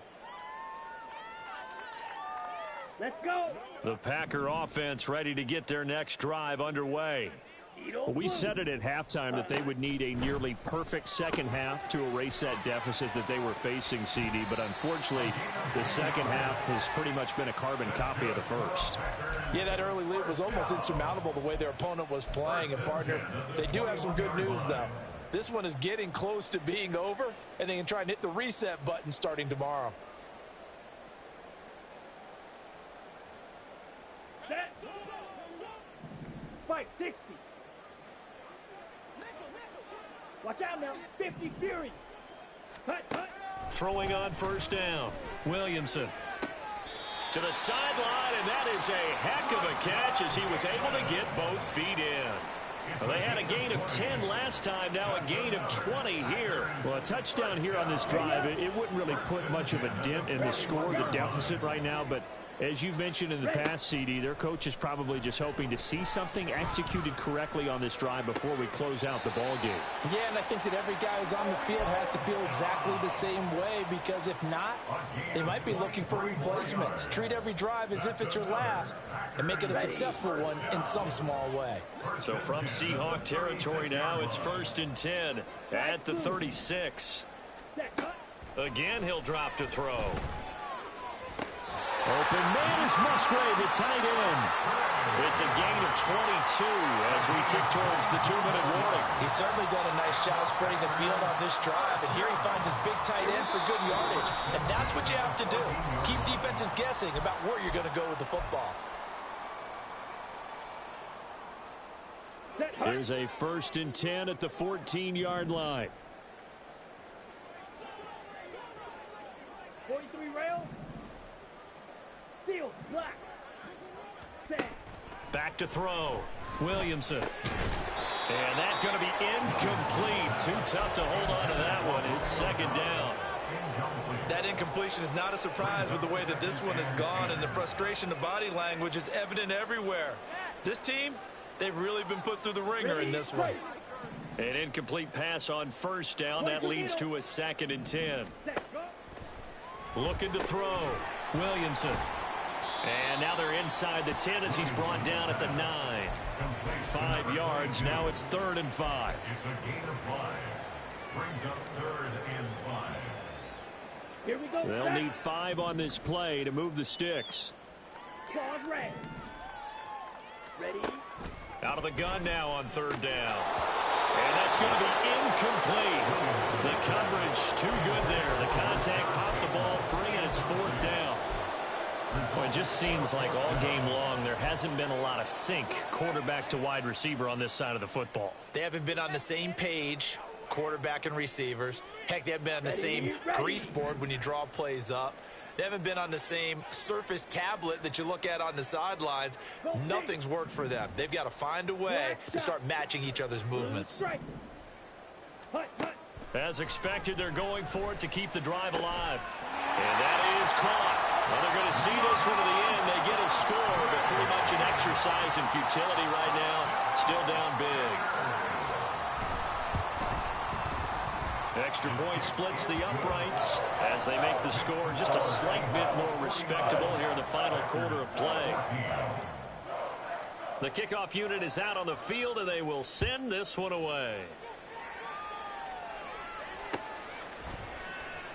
Let's go. The Packer offense ready to get their next drive underway. We said it at halftime that they would need a nearly perfect second half to erase that deficit that they were facing, CD. But unfortunately, the second half has pretty much been a carbon copy of the first. Yeah, that early lead was almost insurmountable the way their opponent was playing. And, partner, they do have some good news, though. This one is getting close to being over, and they can try and hit the reset button starting tomorrow. Set. Spike 60. Watch out now. 50 Fury. Hut, hut. Throwing on first down. Williamson to the sideline, and that is a heck of a catch as he was able to get both feet in. Well, they had a gain of 10 last time, now a gain of 20 here. Well, a touchdown here on this drive, it wouldn't really put much of a dent in the score, the deficit right now, but as you've mentioned in the past, CD, their coach is probably just hoping to see something executed correctly on this drive before we close out the ball game. Yeah, and I think that every guy who's on the field has to feel exactly the same way, because if not, they might be looking for replacements. Treat every drive as if it's your last and make it a successful one in some small way. So from Seahawk territory now, it's 1st and 10 at the 36. Again, he'll drop to throw. Open man is Musgrave, the tight end. It's a gain of 22 as we tick towards the 2-minute warning. He's certainly done a nice job spreading the field on this drive, and here he finds his big tight end for good yardage. And that's what you have to do. Keep defenses guessing about where you're going to go with the football. Here's a 1st and 10 at the 14-yard line. 43 rail. Seal, black. Set. Back to throw. Williamson. And that's going to be incomplete. Too tough to hold on to that one. It's 2nd down. That incompletion is not a surprise with the way that this one has gone, and the frustration, the body language is evident everywhere. This team, they've really been put through the ringer in this one. An incomplete pass on 1st down. That leads to a 2nd and 10. Looking to throw. Williamson. And now they're inside the 10 as he's brought down at the 9. 5 yards. Now it's 3rd and 5. It's a gain of 5. Brings up 3rd and 5. Here we go. They'll need 5 on this play to move the sticks. Claws red. Ready. Out of the gun now on 3rd down. And that's going to be incomplete. The coverage too good there. The contact popped the ball free, and it's 4th down. Well, it just seems like all game long there hasn't been a lot of sync quarterback to wide receiver on this side of the football. They haven't been on the same page, quarterback and receivers. Heck, they haven't been on the same grease board when you draw plays up. They haven't been on the same surface tablet that you look at on the sidelines. Nothing's worked for them. They've got to find a way to start matching each other's movements. As expected, they're going for it to keep the drive alive. And that is caught. Well, they're going to see this one to the end. They get a score, but pretty much an exercise in futility right now. Still down big. Extra point splits the uprights as they make the score just a slight bit more respectable here in the final quarter of play. The kickoff unit is out on the field, and they will send this one away.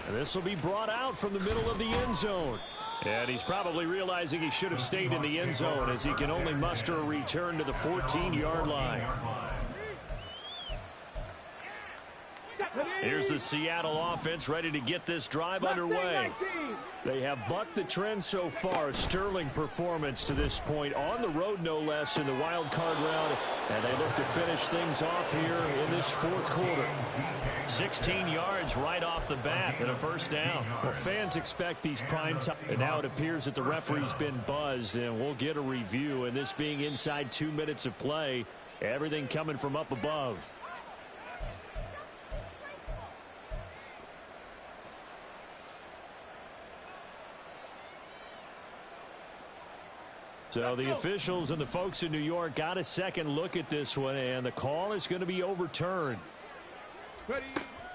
And this will be brought out from the middle of the end zone. And he's probably realizing he should have stayed in the end zone as he can only muster a return to the 14-yard line. Here's the Seattle offense ready to get this drive underway. They have bucked the trend so far. Sterling performance to this point, on the road no less, in the wild card round, and they look to finish things off here in this 4th quarter. 16 yards right off the bat and a 1st down. Well, fans expect these prime time, and now it appears that the referee's been buzzed, and we'll get a review. And this being inside 2 minutes of play, everything coming from up above. So the officials and the folks in New York got a second look at this one, and the call is going to be overturned. Ready.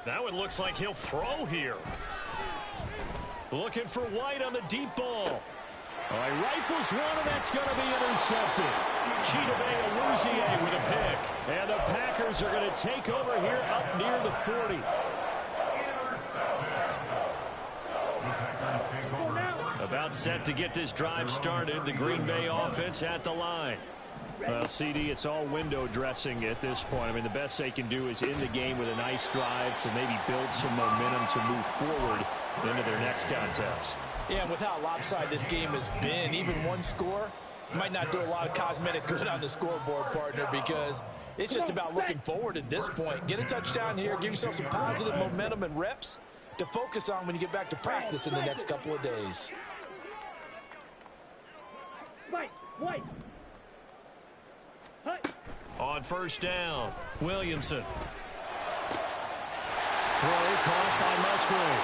That one looks like he'll throw here. Looking for White on the deep ball. Oh, he rifles one, and that's going to be intercepted. Chidobe Awuzie with a pick. And the Packers are going to take over here up near the 40. About set to get this drive started. The Green Bay offense at the line. Well, CD, it's all window dressing at this point. I mean, the best they can do is in the game with a nice drive to maybe build some momentum to move forward into their next contest. Yeah, and with how lopsided this game has been, even one score might not do a lot of cosmetic good on the scoreboard, partner, because it's just about looking forward at this point. Get a touchdown here, give yourself some positive momentum and reps to focus on when you get back to practice in the next couple of days. White. On first down, Williamson. Throw caught by Musgrave.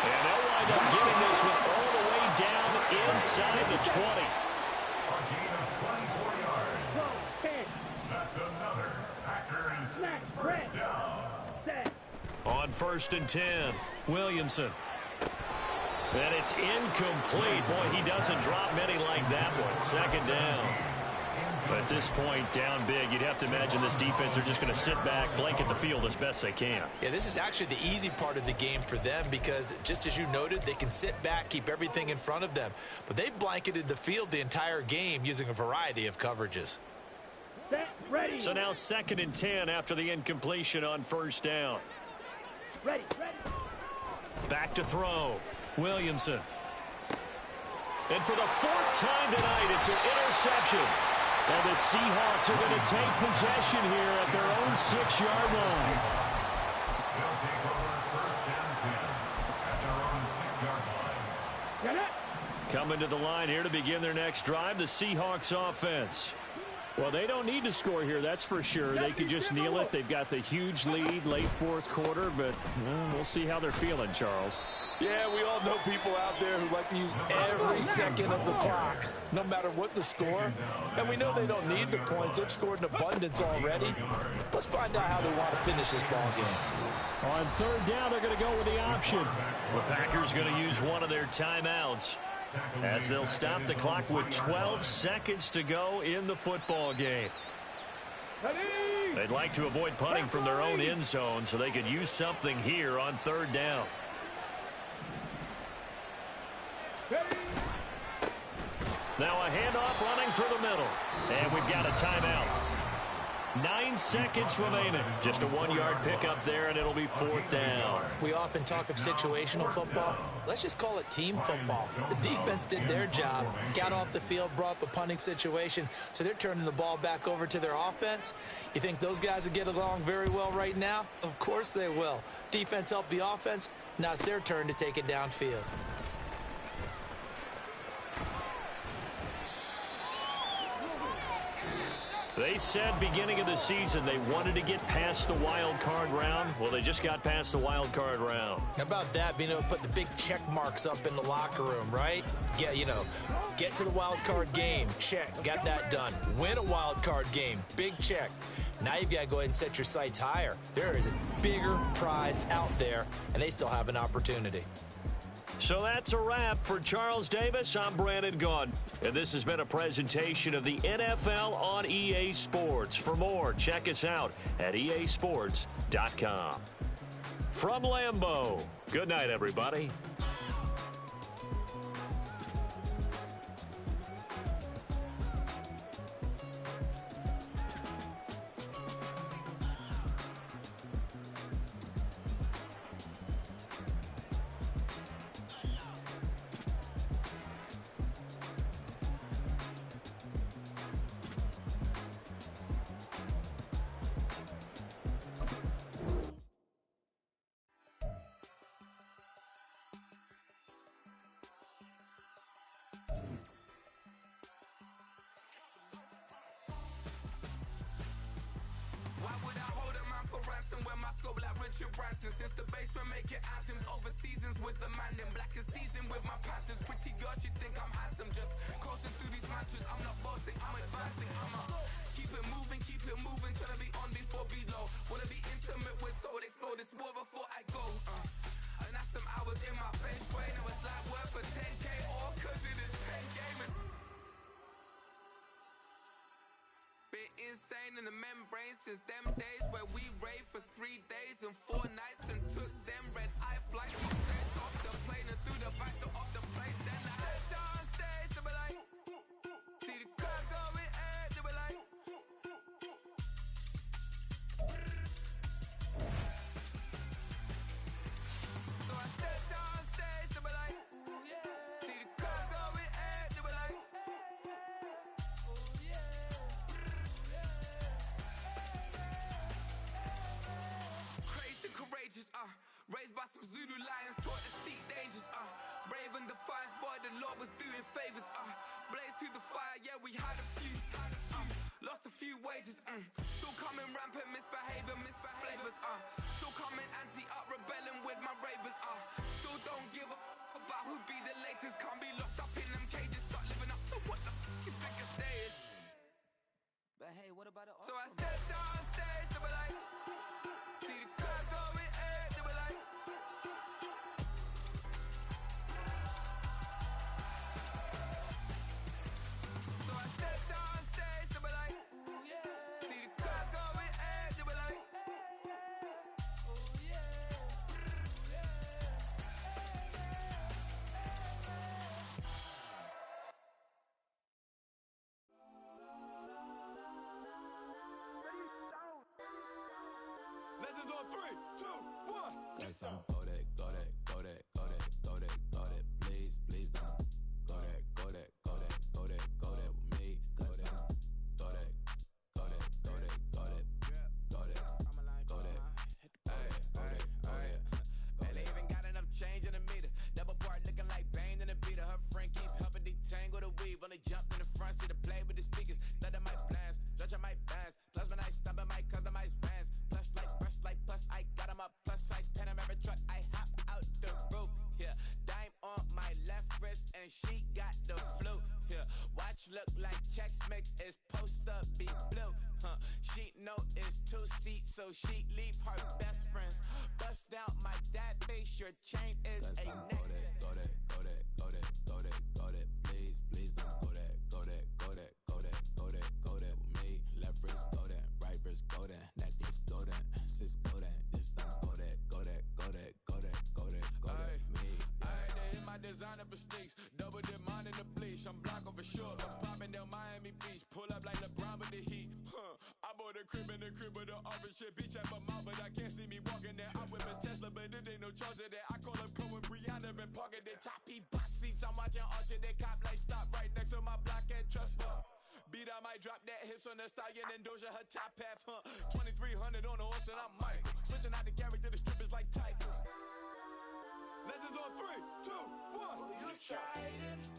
And they'll wind up getting this one all the way down inside the 20. A gain of 24 yards. That's another Packers first down. On first and 10, Williamson. And it's incomplete. Boy, he doesn't drop many like that one. Second down. But at this point, down big, you'd have to imagine this defense are just going to sit back, blanket the field as best they can. Yeah, this is actually the easy part of the game for them because, just as you noted, they can sit back, keep everything in front of them. But they've blanketed the field the entire game using a variety of coverages. Set, ready. So now second and 10 after the incompletion on first down. Ready. Back to throw. Williamson. And for the fourth time tonight, it's an interception. And the Seahawks are going to take possession here at their own 6-yard line. They'll take over first and 10 at their own 6-yard line. Get it. Coming to the line here to begin their next drive, the Seahawks offense. Well, they don't need to score here, that's for sure. They could just kneel it. They've got the huge lead late fourth quarter, but we'll see how they're feeling, Charles. Yeah, we all know people out there who like to use every second of the clock, no matter what the score. And we know they don't need the points. They've scored in abundance already. Let's find out how they want to finish this ball game. On third down, they're going to go with the option. The Packers going to use one of their timeouts as they'll stop the clock with 12 seconds to go in the football game. They'd like to avoid punting from their own end zone so they could use something here on third down. Now a handoff running through the middle. And we've got a timeout. 9 seconds remaining. Just a 1-yard pickup there, and it'll be fourth down. We often talk of situational football. Let's just call it team football. The defense did their job, got off the field, brought up a punting situation, so they're turning the ball back over to their offense. You think those guys will get along very well right now? Of course they will. Defense helped the offense. Now it's their turn to take it downfield. They said beginning of the season they wanted to get past the wild card round. Well, they just got past the wild card round. How about that, being able to put the big check marks up in the locker room, right? Get to the wild card game, check, got that done. Win a wild card game, big check. Now you've got to go ahead and set your sights higher. There is a bigger prize out there, and they still have an opportunity. So that's a wrap for Charles Davis. I'm Brandon Gaudin, and this has been a presentation of the NFL on EA Sports. For more, check us out at easports.com. From Lambeau, good night, everybody. Since the basement making items over seasons with the man in black is seasoned with my passions. Pretty girl, she think I'm handsome. Just coasting through these matches, I'm not since them days where we raved for 3 days and 4 nights and took them red-eye flights straight off the plane and through the back door of the place. Then I stepped on stage, they were like, see the crowd going air, they were like, so I stepped on stage, they were like, ooh yeah. See the crowd going air, they were like, ooh yeah. Crazed and courageous, raised by some Zulu lions, taught to seek dangers, brave and defiant, boy, the Lord was doing favors, blaze through the fire, yeah, we had a few, lost a few wages, still coming rampant, misbehavior, flavors, still coming anti-up, rebelling with my ravers, still don't give a about who be the latest, can't be locked up in them cages, start living up to what the you think a day is. But hey, what about it? So I stepped on stage, they were like, see the crowd going air, they were like, so I stepped on stage, they were like, ooh yeah. See the crowd going air, they were like, ooh yeah. Legends on 3, 2, 1. Got some go that, go that, go that, go that, go that, go that. Please, please don't go that, go that, go that, go that, go that with me. Got some go that, go that, go that, go that, go that, go that, go that. And they even got enough change in the meter. Double part looking like Bane in the beater. Her friend keep helping detangle the weave. Only jumped in the front seat to play with the speakers. Let my plans, stretch on my bands. Plus when I stumble, my customized vans. Plush like brush like plus I got 'em up plus size Panamera truck. I hop out the roof. Yeah, dime on my left wrist and she got the flu. Yeah, watch look like Chex Mix is post up be blue. She know it's 2 seats, so she leave her best friends. Bust down my dad face. Your chain is Got a some neck. go that, go that, go that, go that, go that, go that. Please, please don't go that, go that, go that, go that, go that, go that with me. Left wrist go that, right wrist go that, necklace go that, sis go that, this don't go that, go that, go that, go that, go that, go that, me. I had to hit my designer for sneaks. Double dip mine in the bleach. I'm Blanco for sure. I'm popping down Miami Beach. Pull up like LeBron with the heat. I bought a crib in the crib with the orange shit. Beach at my mouth, but I can't see me walking there. I whip a Tesla, but it ain't no charge of that. I call up Pro and Brianna been parking the top box seats. I'm watching Archer. They cop like stop right next to my block and trust me. Beat, I might drop that hips on the stallion and Doja her top half. 2300 on the horse and I'm Mike. Switching out the character, the strippers like tigers. Legends on 3, 2, 1. you tried it.